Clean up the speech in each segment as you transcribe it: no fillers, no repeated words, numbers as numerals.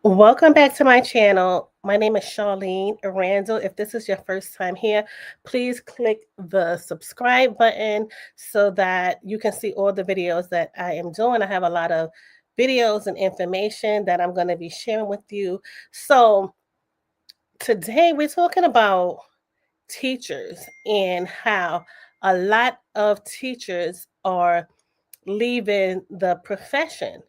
Welcome back to my channel. My name is Charlene Randall. If this is your first time here, please click the subscribe button so that you can see all the videos that I am doing. I have a lot of videos and information that I'm going to be sharing with you. So today we're talking about teachers and how a lot of teachers are leaving the profession.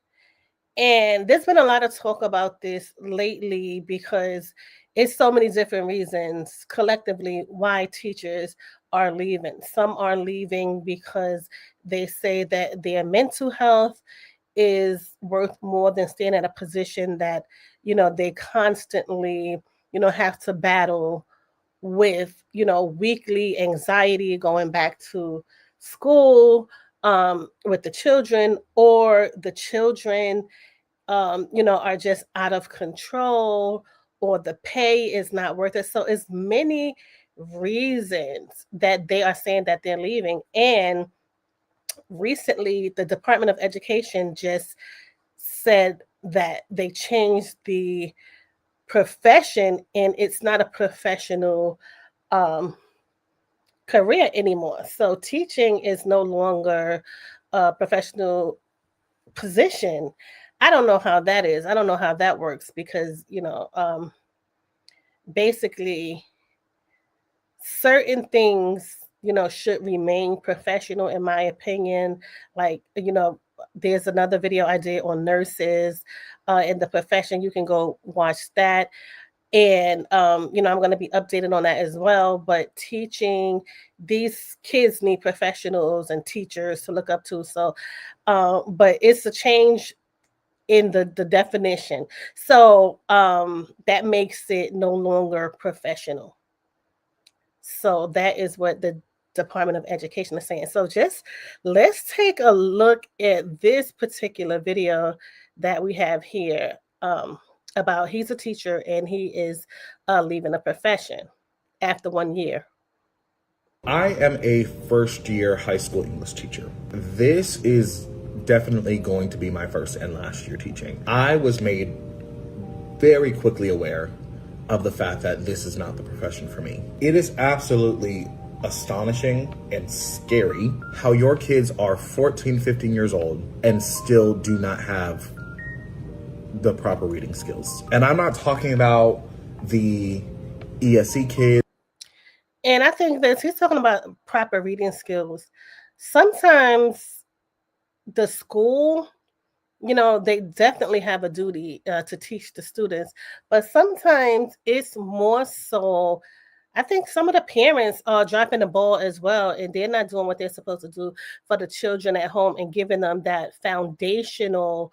And there's been a lot of talk about this lately because it's so many different reasons collectively why teachers are leaving. Some are leaving because they say that their mental health is worth more than staying at a position that, they constantly, have to battle with, weekly anxiety going back to school with the children, or the children are just out of control, or the pay is not worth it. So it's many reasons that they are saying that they're leaving. And recently, the Department of Education just said that they changed the profession and it's not a professional um, career anymore. So teaching is no longer a professional position. I don't know how that is. I don't know how that works because, basically certain things, should remain professional in my opinion. Like, there's another video I did on nurses in the profession. You can go watch that. And I'm going to be updated on that as well. But teaching, these kids need professionals and teachers to look up to. So but it's a change in the definition. So that makes it no longer professional. So that is what the Department of Education is saying. So just let's take a look at this particular video that we have here, about he's a teacher and he is leaving the profession after 1 year. I am a first year high school English teacher. This is definitely going to be my first and last year teaching. I was made very quickly aware of the fact that this is not the profession for me. It is absolutely astonishing and scary how your kids are 14, 15 years old and still do not have the proper reading skills. And I'm not talking about the ESC kids. And I think that he's talking about proper reading skills. Sometimes the school, they definitely have a duty to teach the students, but sometimes it's more so, I think some of the parents are dropping the ball as well, and they're not doing what they're supposed to do for the children at home and giving them that foundational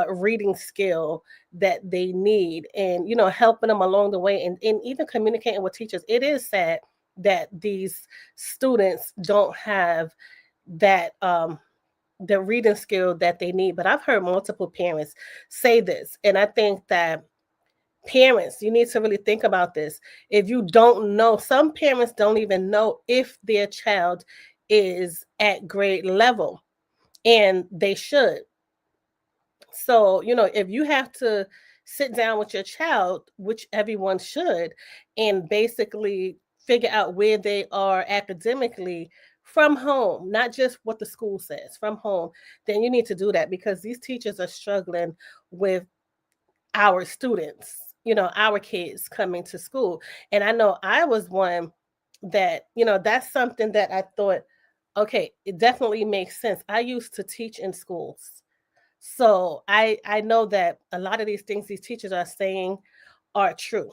reading skill that they need, and helping them along the way, and even communicating with teachers. It is sad that these students don't have that the reading skill that they need. But I've heard multiple parents say this, and I think that parents, you need to really think about this. If you don't know, some parents don't even know if their child is at grade level, and they should. So, if you have to sit down with your child, which everyone should, and basically figure out where they are academically from home, not just what the school says, from home, then you need to do that, because these teachers are struggling with our students, our kids coming to school. And I know I was one that, that's something that I thought, okay, it definitely makes sense. I used to teach in schools. So I know that a lot of these things these teachers are saying are true.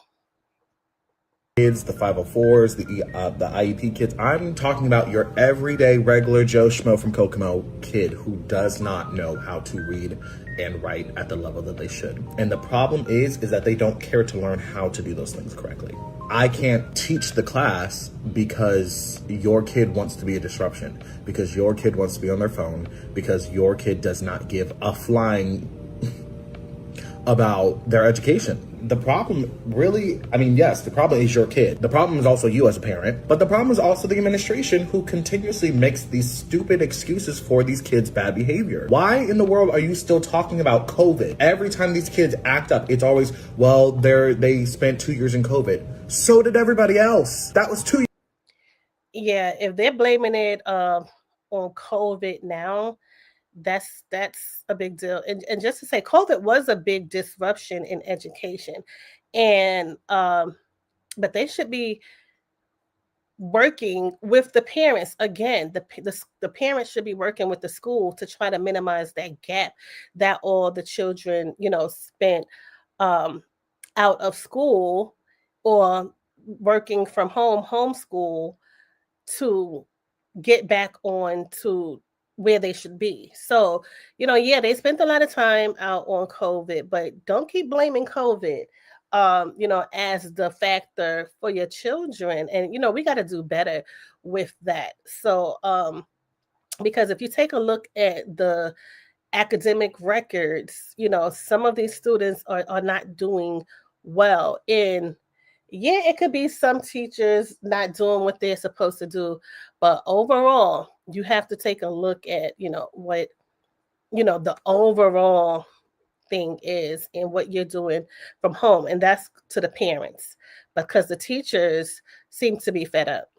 Kids, the 504s, the IEP kids. I'm talking about your everyday regular Joe Schmo from Kokomo kid who does not know how to read and write at the level that they should. And the problem is that they don't care to learn how to do those things correctly. I can't teach the class because your kid wants to be a disruption, because your kid wants to be on their phone, because your kid does not give a flying about their education. the problem really, I mean, yes, the problem is your kid. The problem is also you as a parent, but the problem is also the administration who continuously makes these stupid excuses for these kids' bad behavior. Why in the world are you still talking about COVID? Every time these kids act up, it's always, well, they spent 2 years in COVID. So did everybody else. That was 2 years. Yeah, if they're blaming it on COVID now, that's a big deal. And just to say, COVID was a big disruption in education, and but they should be working with the parents again. The parents should be working with the school to try to minimize that gap that all the children, spent out of school or working from home, homeschool, to get back on to where they should be. So, yeah, they spent a lot of time out on COVID, but don't keep blaming COVID, as the factor for your children. And, we got to do better with that. So, because if you take a look at the academic records, some of these students are not doing well. And yeah, it could be some teachers not doing what they're supposed to do, but overall, you have to take a look at, what, the overall thing is and what you're doing from home. And that's to the parents, because the teachers seem to be fed up.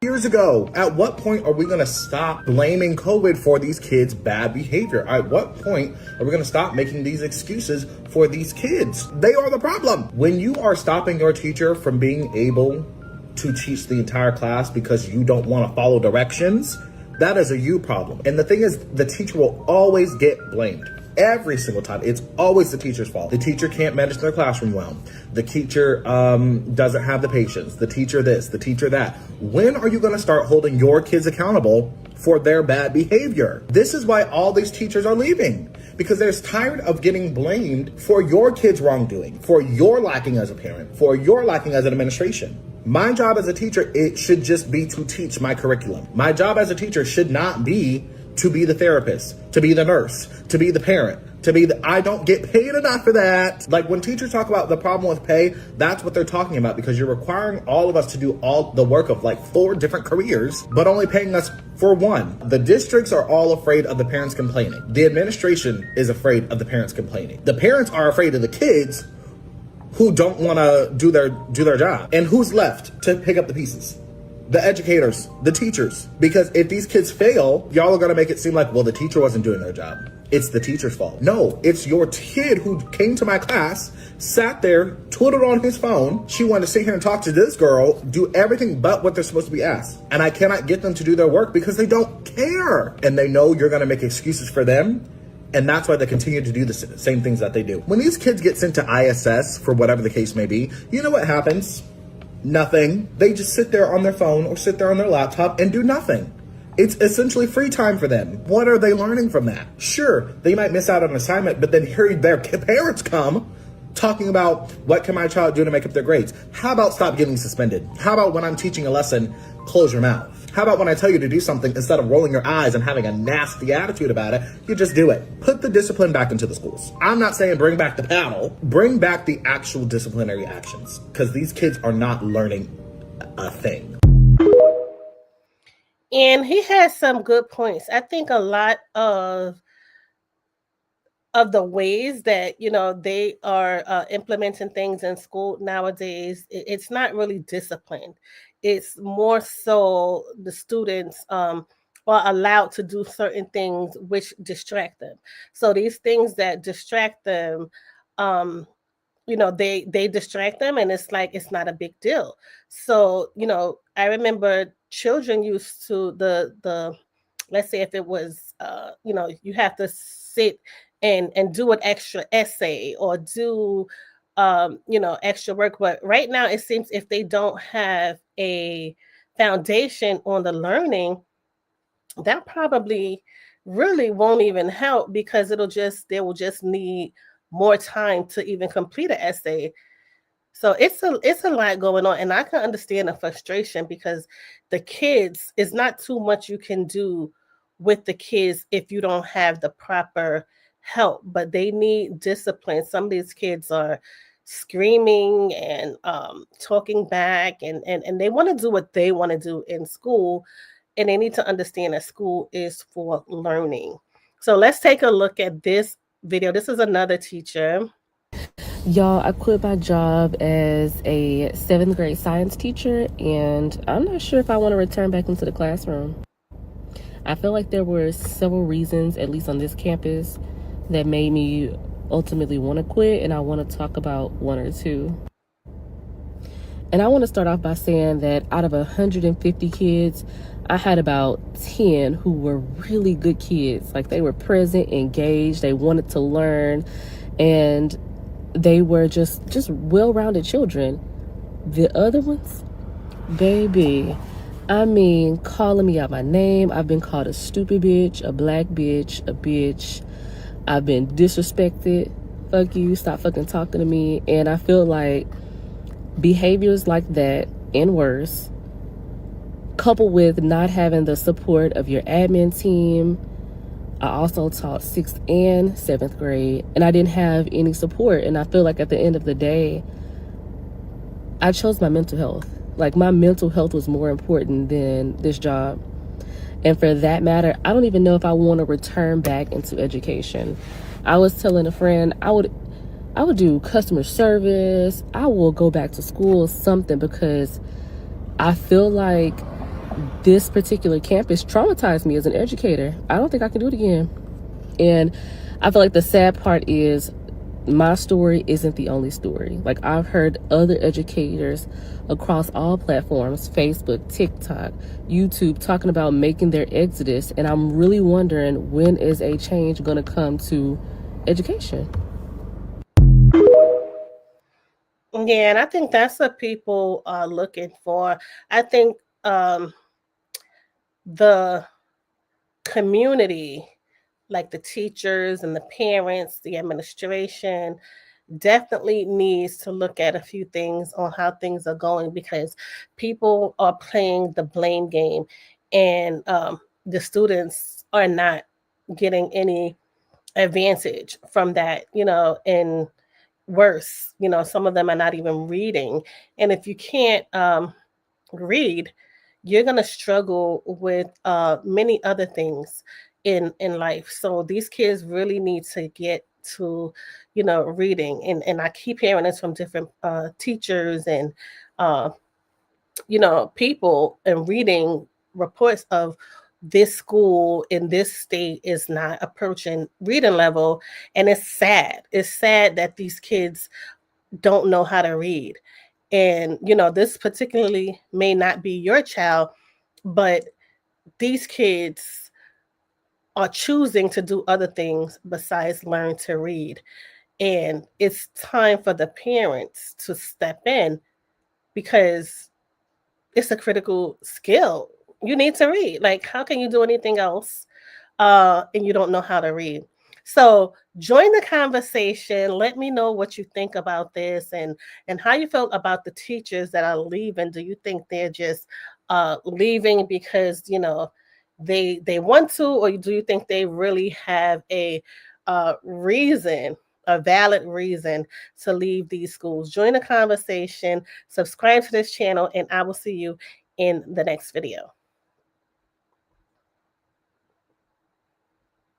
Years ago, at what point are we going to stop blaming COVID for these kids' bad behavior? At what point are we going to stop making these excuses for these kids? They are the problem. When you are stopping your teacher from being able to teach the entire class because you don't want to follow directions, that is a you problem. And the thing is, the teacher will always get blamed. Every single time. It's always the teacher's fault. The teacher can't manage their classroom well. The teacher doesn't have the patience. The teacher this, the teacher that. When are you going to start holding your kids accountable for their bad behavior? This is why all these teachers are leaving, because they're tired of getting blamed for your kids' wrongdoing, for your lacking as a parent, for your lacking as an administration. My job as a teacher, it should just be to teach my curriculum. My job as a teacher should not be to be the therapist, to be the nurse, to be the parent, I don't get paid enough for that. Like when teachers talk about the problem with pay, that's what they're talking about, because you're requiring all of us to do all the work of like 4 different careers, but only paying us for one. The districts are all afraid of the parents complaining. The administration is afraid of the parents complaining. The parents are afraid of the kids who don't want to do their job. And who's left to pick up the pieces? The educators, the teachers. Because if these kids fail, y'all are going to make it seem like, well, the teacher wasn't doing their job. It's the teacher's fault. No, it's your kid who came to my class, sat there, twiddled on his phone. She wanted to sit here and talk to this girl, do everything but what they're supposed to be asked. And I cannot get them to do their work because they don't care. And they know you're going to make excuses for them. And that's why they continue to do the same things that they do. When these kids get sent to ISS, for whatever the case may be, you know what happens? Nothing. They just sit there on their phone or sit there on their laptop and do nothing. It's essentially free time for them. What are they learning from that? Sure, they might miss out on an assignment, but then here their parents come talking about what can my child do to make up their grades. How about stop getting suspended? How about when I'm teaching a lesson, close your mouth? How about when I tell you to do something, instead of rolling your eyes and having a nasty attitude about it, you just do it. Put the discipline back into the schools. I'm not saying bring back the paddle, bring back the actual disciplinary actions, because these kids are not learning a thing. And he has some good points. I think a lot of the ways that, they are implementing things in school nowadays, it's not really disciplined. It's more so the students are allowed to do certain things which distract them. So these things that distract them, they distract them, and it's like it's not a big deal. So, I remember children used to the let's say if it was you have to sit and do an extra essay or do extra work. But right now it seems if they don't have a foundation on the learning, that probably really won't even help, because they will just need more time to even complete an essay. So it's a lot going on, and I can understand the frustration, because the kids, is not too much you can do with the kids if you don't have the proper help, but they need discipline. Some of these kids are screaming and talking back, and they want to do what they want to do in school, and they need to understand that school is for learning. So let's take a look at this video. This is another teacher. Y'all, I quit my job as a 7th grade science teacher, and I'm not sure if I want to return back into the classroom. I feel like there were several reasons, at least on this campus, that made me ultimately want to quit, and I want to talk about one or two. And I want to start off by saying that out of 150 kids, I had about 10 who were really good kids. Like, they were present, engaged, they wanted to learn, and they were just well-rounded children. The other ones, baby, I mean, calling me out my name. I've been called a stupid bitch, a black bitch, a bitch. I've been disrespected. Fuck you, stop fucking talking to me. And I feel like behaviors like that and worse, coupled with not having the support of your admin team. I also taught 6th and 7th grade, and I didn't have any support. And I feel like at the end of the day, I chose my mental health. Like, my mental health was more important than this job. And for that matter, I don't even know if I want to return back into education. I was telling a friend I would do customer service. I will go back to school or something, because I feel like this particular campus traumatized me as an educator. I don't think I can do it again. And I feel like the sad part is my story isn't the only story. Like, I've heard other educators across all platforms, Facebook, TikTok, YouTube, talking about making their exodus. And I'm really wondering, when is a change going to come to education? Yeah, and I think that's what people are looking for. I think the community, like the teachers and the parents, the administration, definitely needs to look at a few things on how things are going, because people are playing the blame game, and the students are not getting any advantage from that, and worse, some of them are not even reading. And if you can't read, you're going to struggle with many other things in life. So these kids really need to get to reading, and I keep hearing this from different teachers and uh, people, and reading reports of this school in this state is not approaching reading level. And it's sad that these kids don't know how to read. And this particularly may not be your child, but these kids are choosing to do other things besides learn to read. And it's time for the parents to step in, because it's a critical skill. You need to read. Like, how can you do anything else and you don't know how to read? So join the conversation. Let me know what you think about this, and how you felt about the teachers that are leaving. Do you think they're just leaving because they want to, or do you think they really have a reason, a valid reason to leave these schools? Join the conversation, subscribe to this channel, and I will see you in the next video.